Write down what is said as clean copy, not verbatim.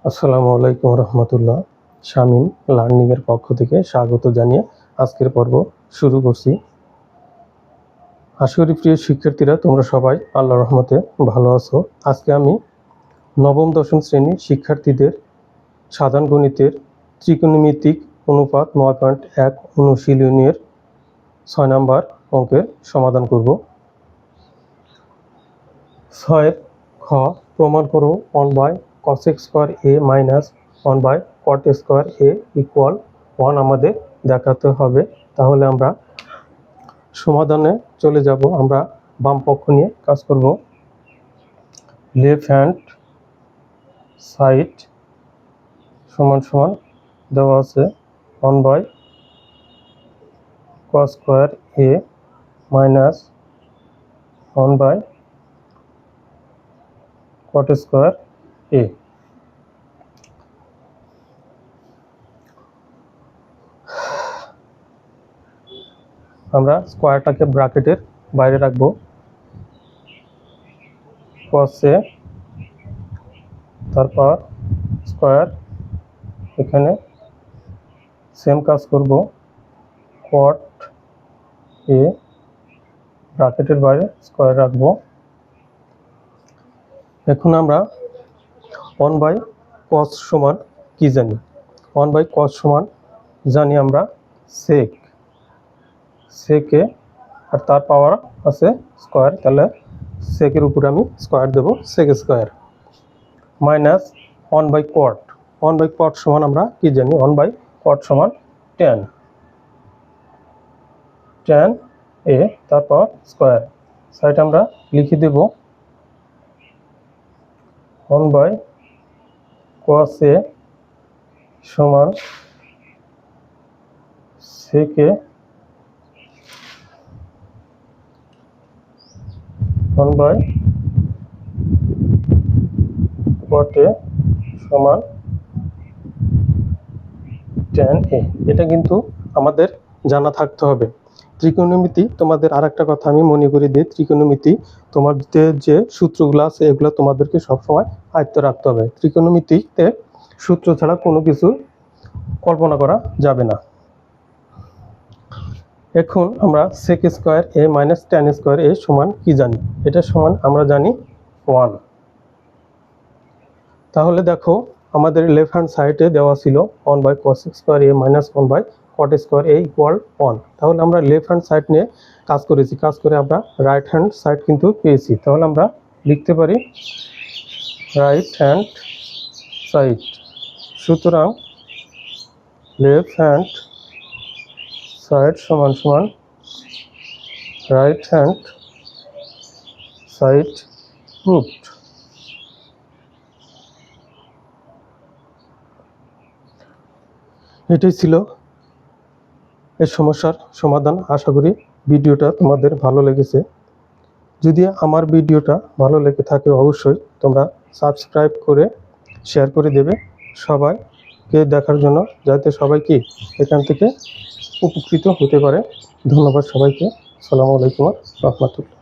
আসসালামু আলাইকুম রহমতুল্লাহ। শামীম লার্নিংয়ের পক্ষ থেকে স্বাগত জানিয়ে আজকের পর্ব শুরু করছি। আশা করি প্রিয় শিক্ষার্থীরা তোমরা সবাই আল্লাহর রহমতে ভালো আছো। আজকে আমি নবম দশম শ্রেণীর শিক্ষার্থীদের সাধারণ গণিতের ত্রিকোণমিতিক অনুপাত 9.1 অনুশীলনীর 6 নম্বর অঙ্কের সমাধান করব। 6 খ প্রমাণ করো 1/cos square a minus 1/cot square a equal 1 আমাদের দেখাতে হবে। তাহলে আমরা সমাধানে চলে যাব। আমরা বাম পক্ষ নিয়ে কাজ করব। লেফট হ্যান্ড সাইড সমান সমান দেওয়া আছে 1/cos square a minus 1/cot square a। আমরা স্কয়ারটাকে ব্র্যাকেটের বাইরে রাখবো। cos a তারপর স্কয়ার, এখানে সেম কাজ করব। cot a ব্র্যাকেটের বাইরে স্কয়ার রাখবো। এখন আমরা 1/cos সমান কি জানি? 1/cos সমান জানি আমরা সেকে আর তার পাওয়ার আছে স্কয়ার, তাহলে সেকের উপরে আমি স্কয়ার দেব, sec square minus 1/cot। 1/cot সমান আমরা কি জানি? 1/cot সমান tan a তারপর স্কয়ার সাইড আমরা লিখে দেব 1/cos a সমান সেকে 1/cot a সমান tan a। এটা কিন্তু আমাদের জানা থাকতে হবে। ত্রিকোণমিতি তোমাদের আরেকটা কথা আমি মনে করি দিই, ত্রিকোণমিতি তোমাদের যে সূত্রগুলো আছে এগুলো তোমাদেরকে সবসময় আয়ত্ত রাখতে হবে। ত্রিকোণমিতিতে সূত্র ছাড়া কোনো কিছু কল্পনা করা যাবে না। এখন আমরা sec square a minus tan square a সমান কি জানি? এটা সমান আমরা জানি 1। তাহলে দেখো আমাদের লেফট হ্যান্ড সাইডে দেওয়া ছিল 1/cos square a minus 1/cot square a equal 1। তাহলে আমরা লেফট হ্যান্ড সাইড নিয়ে কাজ করেছি, কাজ করে আমরা রাইট হ্যান্ড সাইড কিন্তু পেয়েছি। তাহলে আমরা লিখতে পারি রাইট হ্যান্ড সাইড। সুতরাং লেফট হ্যান্ড সাইড সমান সমান রাইট হ্যান্ড সাইড প্রুভড। এটাই ছিল এই সমস্যার সমাধান। আশা করি ভিডিওটা তোমাদের ভালো লেগেছে। যদি আমার ভিডিওটা ভালো লেগে থাকে অবশ্যই তোমরা সাবস্ক্রাইব করে শেয়ার করে দেবে সবাইকে দেখার জন্য, যাতে সবাই কি এখান থেকে উপকৃত হতে পারে। ধন্যবাদ সবাইকে। আসসালামু আলাইকুম রহমতুল্লাহ।